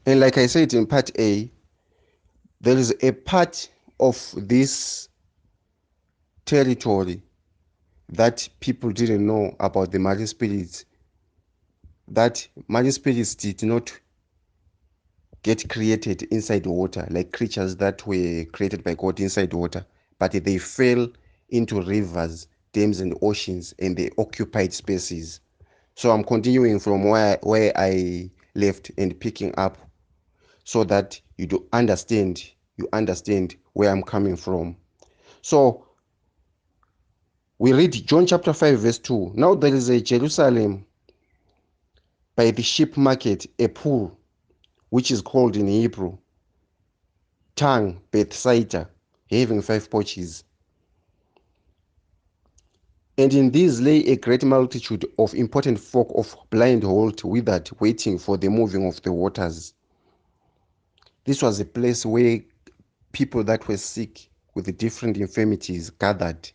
And like I said in part A, there is a part of this territory that people didn't know about the marine spirits, that marine spirits did not get created inside water, like creatures that were created by God inside water, but they fell into rivers, dams, and oceans, and they occupied spaces. So I'm continuing from where I left and picking up so that you understand where I'm coming from. So we read John chapter 5, verse 2. Now there is a Jerusalem by the sheep market, a pool, which is called in Hebrew tongue Bethsaida, having 5 porches. And in these lay a great multitude of important folk of blind, halt, withered, waiting for the moving of the waters. This was a place where people that were sick with different infirmities gathered,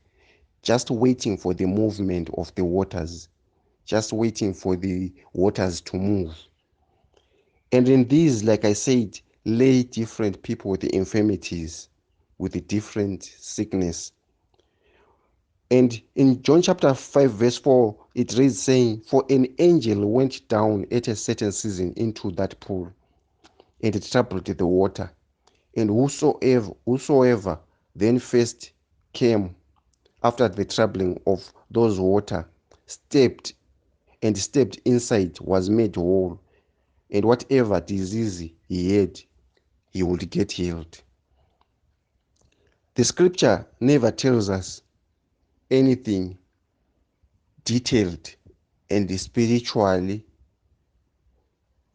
just waiting for the movement of the waters, just waiting for the waters to move. And in these, like I said, lay different people with the infirmities, with the different sickness. And in John chapter 5, verse 4, it reads saying, For an angel went down at a certain season into that pool, and it troubled the water. And whosoever then first came after the troubling of those water, stepped inside, was made whole, and whatever disease he had, he would get healed. The scripture never tells us anything detailed and spiritually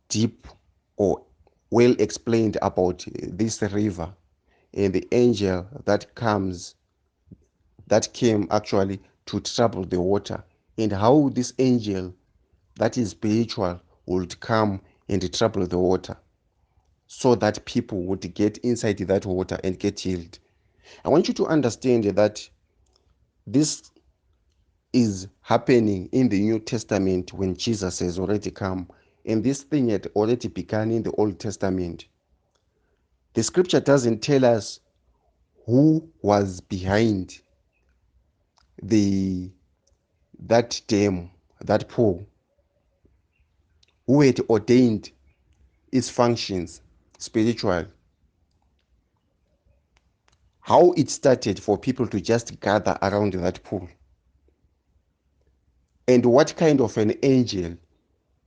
deep or well explained about this river and the angel that came actually to trouble the water, and how this angel that is spiritual would come and trouble the water so that people would get inside that water and get healed. I want you to understand that this is happening in the New Testament when Jesus has already come, and this thing had already begun in the Old Testament. The scripture doesn't tell us who was behind the that dam, that pool, who had ordained its functions spiritual, how it started for people to just gather around that pool, and what kind of an angel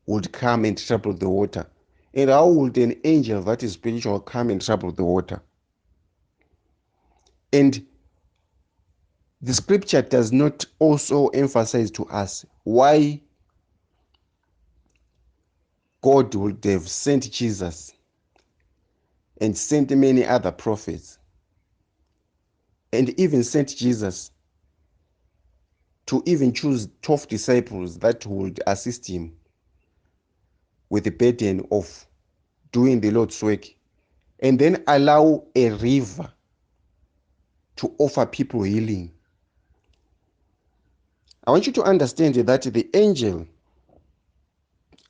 would come and trouble the water, and how would an angel that is spiritual come and trouble the water. And the scripture does not also emphasize to us why God would have sent Jesus and sent many other prophets, and even sent Jesus to even choose 12 disciples that would assist him with the burden of doing the Lord's work, and then allow a river to offer people healing. I want you to understand that the angel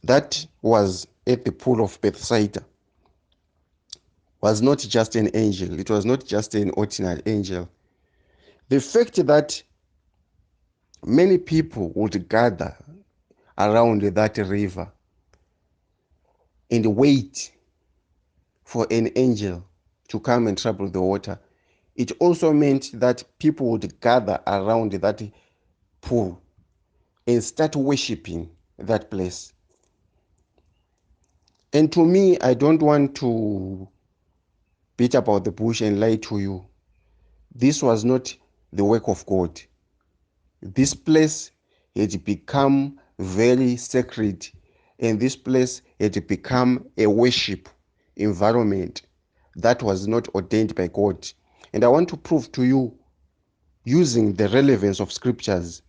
that was at the pool of Bethsaida was not just an angel. It was not just an ordinary angel. The fact that many people would gather around that river and wait for an angel to come and trouble the water, it also meant that people would gather around that pool and start worshiping that place. And to me, I don't want to beat about the bush and lie to you. This was not the work of God. This place had become very sacred, and this place had become a worship environment that was not ordained by God. And I want to prove to you, using the relevance of scriptures,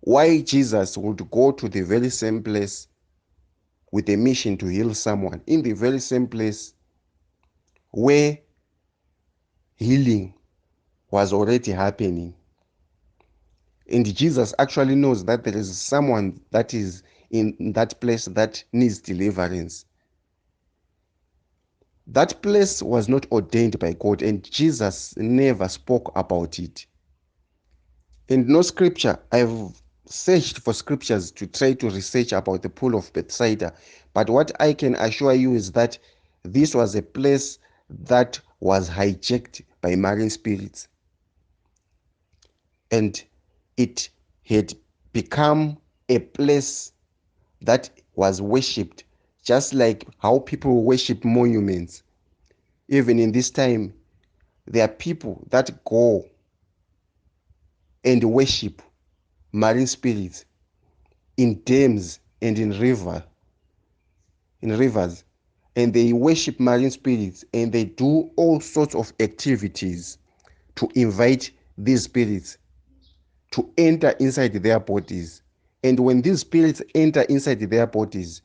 why Jesus would go to the very same place with a mission to heal someone, in the very same place where healing was already happening. And Jesus actually knows that there is someone that is in that place that needs deliverance. That place was not ordained by God, and Jesus never spoke about it. And no scripture, I've searched for scriptures to try to research about the pool of Bethsaida. But what I can assure you is that this was a place that was hijacked by marine spirits. And it had become a place that was worshipped, just like how people worship monuments. Even in this time, there are people that go and worship marine spirits in dams and in rivers, and they worship marine spirits, and they do all sorts of activities to invite these spirits to enter inside their bodies. And when these spirits enter inside their bodies,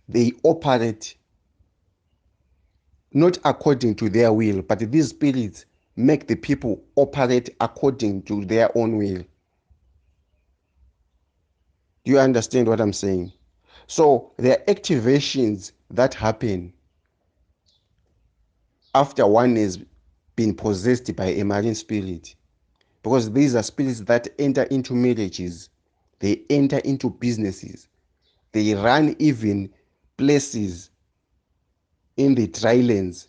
they operate not according to their will, but these spirits make the people operate according to their own will. Do you understand what I'm saying? So there are activations that happen after one has been possessed by a marine spirit, because these are spirits that enter into marriages, they enter into businesses, they run even places in the dry lands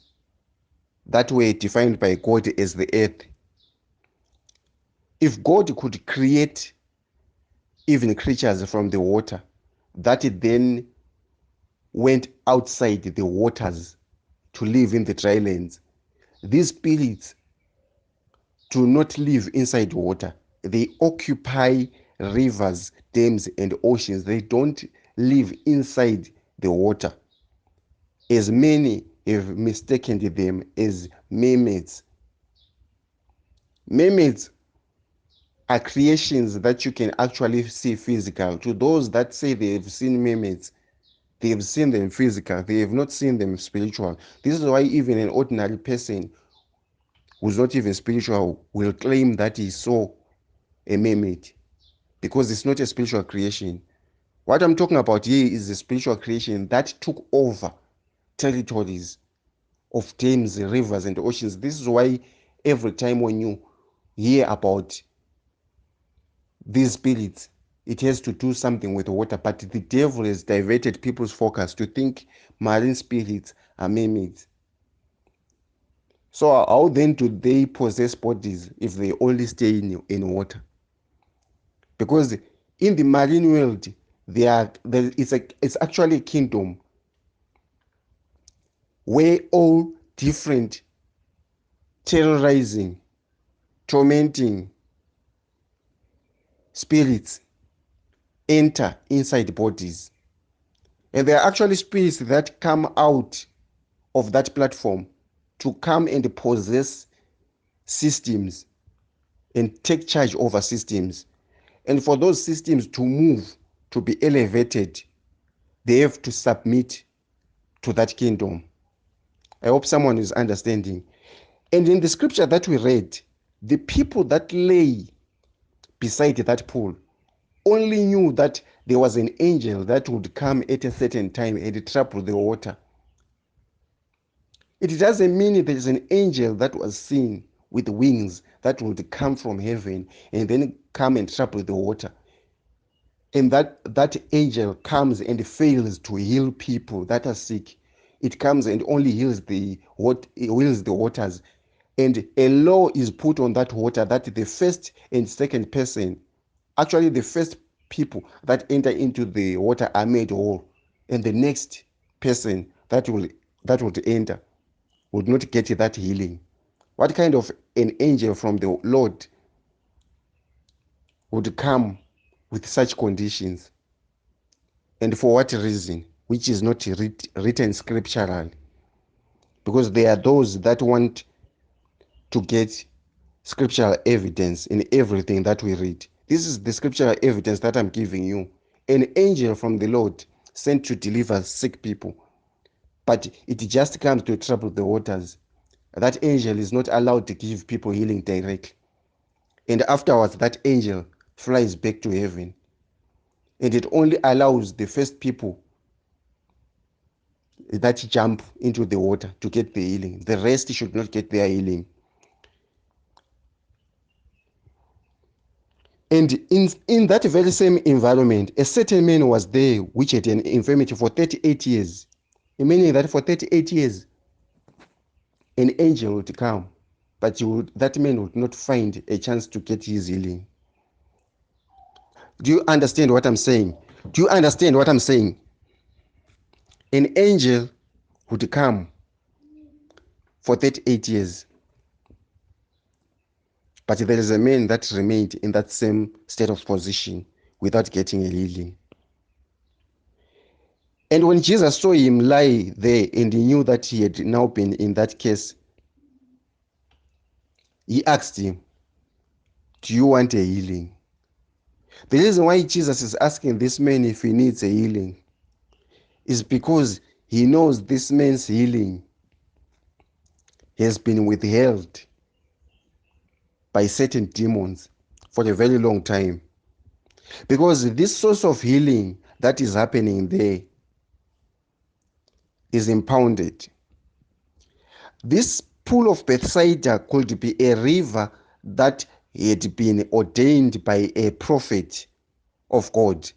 that were defined by God as the earth. If God could create even creatures from the water that then went outside the waters to live in the dry lands, these spirits do not live inside water. They occupy rivers, dams, and oceans. They don't live inside the water. As many have mistaken them as mermaids. Mermaids are creations that you can actually see physical. To those that say they have seen mermaids, they have seen them physical, they have not seen them spiritual. This is why even an ordinary person who's not even spiritual will claim that he saw a mermaid, because it's not a spiritual creation. What I'm talking about here is a spiritual creation that took over territories of dams, rivers, and oceans. This is why every time when you hear about these spirits, it has to do something with water. But the devil has diverted people's focus to think marine spirits are mermaids. So how then do they possess bodies if they only stay in water? Because in the marine world, it's actually a kingdom where all different terrorizing, tormenting spirits enter inside bodies. And there are actually spirits that come out of that platform to come and possess systems and take charge over systems. And for those systems to move, to be elevated, they have to submit to that kingdom. I hope someone is understanding. And in the scripture that we read, the people that lay beside that pool only knew that there was an angel that would come at a certain time and trouble the water. It doesn't mean there is an angel that was seen with wings that would come from heaven and then come and trouble the water. And that angel comes and fails to heal people that are sick. It comes and only heals the waters. And a law is put on that water that the first and second person, actually the first people that enter into the water are made whole, and the next person that would enter would not get that healing. What kind of an angel from the Lord would come with such conditions? And for what reason? Which is not written scripturally. Because there are those that want to get scriptural evidence in everything that we read. This is the scriptural evidence that I'm giving you. An angel from the Lord sent to deliver sick people, but it just comes to trouble the waters. That angel is not allowed to give people healing directly. And afterwards, that angel flies back to heaven. And it only allows the first people that jump into the water to get the healing. The rest should not get their healing. And in that very same environment, a certain man was there which had an infirmity for 38 years. Meaning that for 38 years, an angel would come, but that man would not find a chance to get his healing. Do you understand what I'm saying? Do you understand what I'm saying? An angel would come for 38 years, but there is a man that remained in that same state of position without getting a healing. And when Jesus saw him lie there and he knew that he had now been in that case, he asked him, do you want a healing? The reason why Jesus is asking this man if he needs a healing is because he knows this man's healing has been withheld by certain demons for a very long time. Because this source of healing that is happening there is impounded. This pool of Bethsaida could be a river that had been ordained by a prophet of God.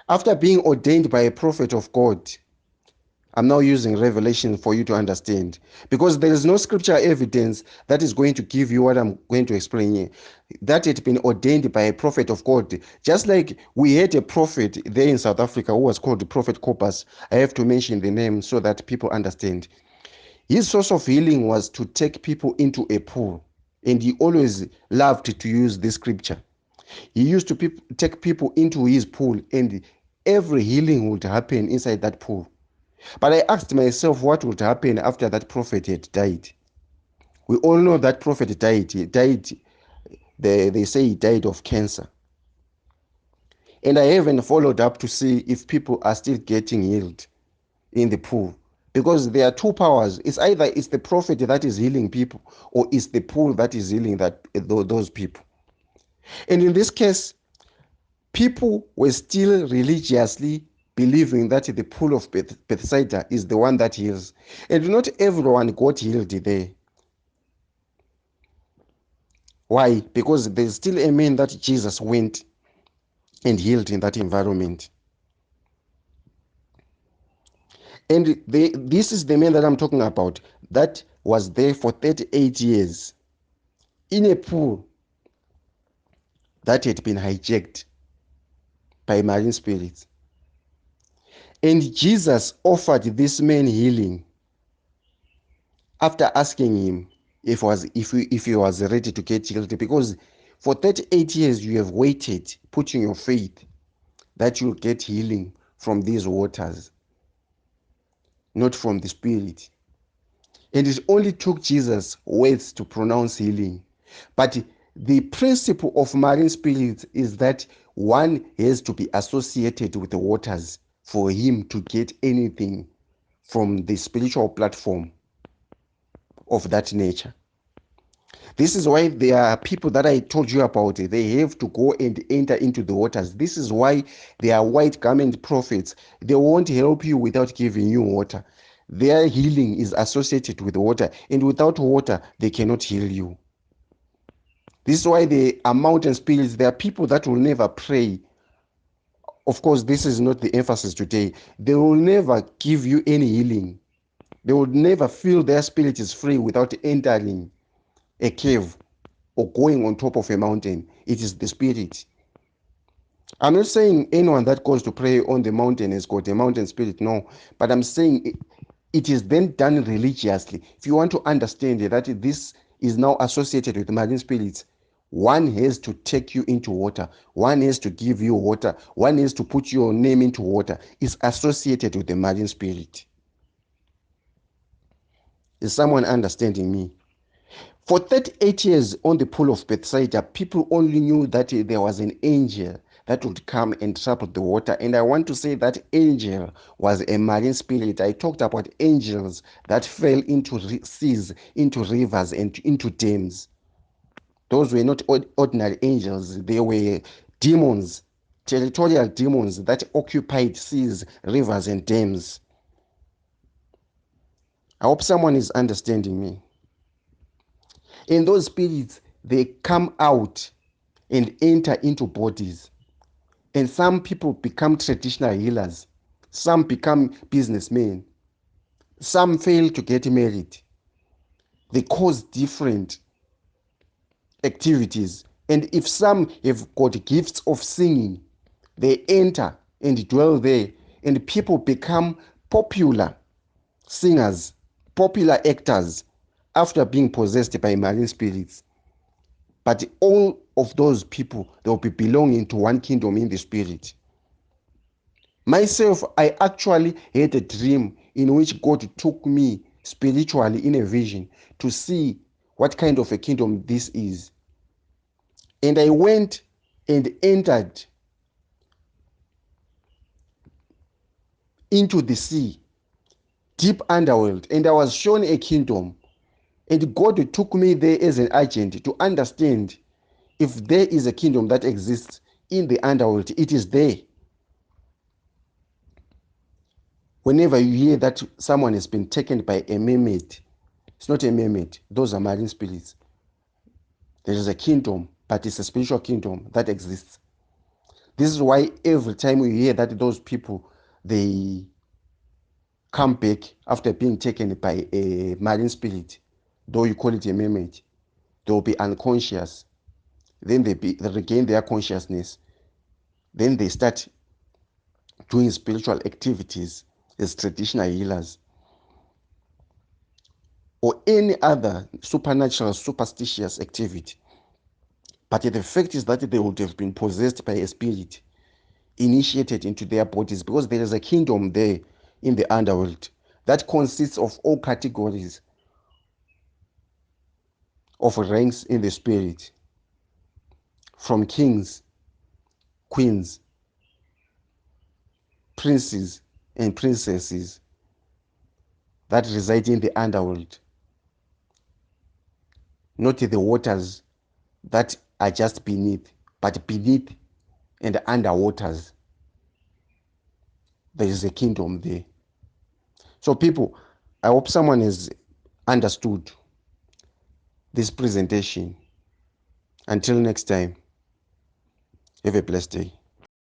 After being ordained by a prophet of God, I'm now using Revelation for you to understand, because there is no scripture evidence that is going to give you what I'm going to explain here. That had been ordained by a prophet of God. Just like we had a prophet there in South Africa who was called the Prophet Corpus. I have to mention the name so that people understand. His source of healing was to take people into a pool, and he always loved to use this scripture. He used to take people into his pool, and every healing would happen inside that pool. But I asked myself what would happen after that prophet had died. We all know that prophet died. He died, they say he died of cancer. And I haven't followed up to see if people are still getting healed in the pool. Because there are two powers. It's either it's the prophet that is healing people, or it's the pool that is healing those people. And in this case, people were still religiously believing that the pool of Bethsaida is the one that heals. And not everyone got healed there. Why? Because there's still a man that Jesus went and healed in that environment. And this is the man that I'm talking about that was there for 38 years in a pool that had been hijacked by marine spirits. And Jesus offered this man healing after asking him if he was ready to get healed, because for 38 years you have waited, putting your faith that you'll get healing from these waters, not from the spirit. And it only took Jesus' words to pronounce healing. But the principle of marine spirits is that one has to be associated with the waters for him to get anything from the spiritual platform of that nature. This is why there are people that I told you about. They have to go and enter into the waters. This is why there are white garment prophets. They won't help you without giving you water. Their healing is associated with water, and without water, they cannot heal you. This is why there are mountain spirits. There are people that will never pray. Of course, this is not the emphasis today. They will never give you any healing. They will never feel their spirit is free without entering a cave or going on top of a mountain. It is the spirit. I'm not saying anyone that goes to pray on the mountain has got a mountain spirit, no. But I'm saying it is then done religiously. If you want to understand that this is now associated with marine spirits, one has to take you into water. One has to give you water. One has to put your name into water. It's associated with the marine spirit. Is someone understanding me? For 38 years on the pool of Bethsaida, people only knew that there was an angel that would come and trouble the water. And I want to say that angel was a marine spirit. I talked about angels that fell into seas, into rivers, and into dams. Those were not ordinary angels. They were demons territorial demons that occupied seas, rivers, and dams. I hope someone is understanding me. And those spirits, they come out and enter into bodies. And some people become traditional healers. Some become businessmen. Some fail to get married. They cause different activities. And if some have got gifts of singing, they enter and dwell there. And people become popular singers, popular actors after being possessed by marine spirits. But all of those people, they'll be belonging to one kingdom in the spirit. Myself, I actually had a dream in which God took me spiritually in a vision to see what kind of a kingdom this is. And I went and entered into the sea, deep underworld, and I was shown a kingdom. And God took me there as an agent to understand if there is a kingdom that exists in the underworld, it is there. Whenever you hear that someone has been taken by a mermaid, it's not a mermaid, those are marine spirits. There is a kingdom, but it's a spiritual kingdom that exists. This is why every time we hear that those people, they come back after being taken by a marine spirit, though you call it a mermaid, they will be unconscious. Then they regain their consciousness. Then they start doing spiritual activities as traditional healers or any other supernatural, superstitious activity. But the fact is that they would have been possessed by a spirit, initiated into their bodies, because there is a kingdom there in the underworld that consists of all categories of ranks in the spirit, from kings, queens, princes, and princesses that reside in the underworld, not the waters that are just beneath, but beneath and under waters. There is a kingdom there. So, people, I hope someone has understood this presentation. Until next time, have a blessed day.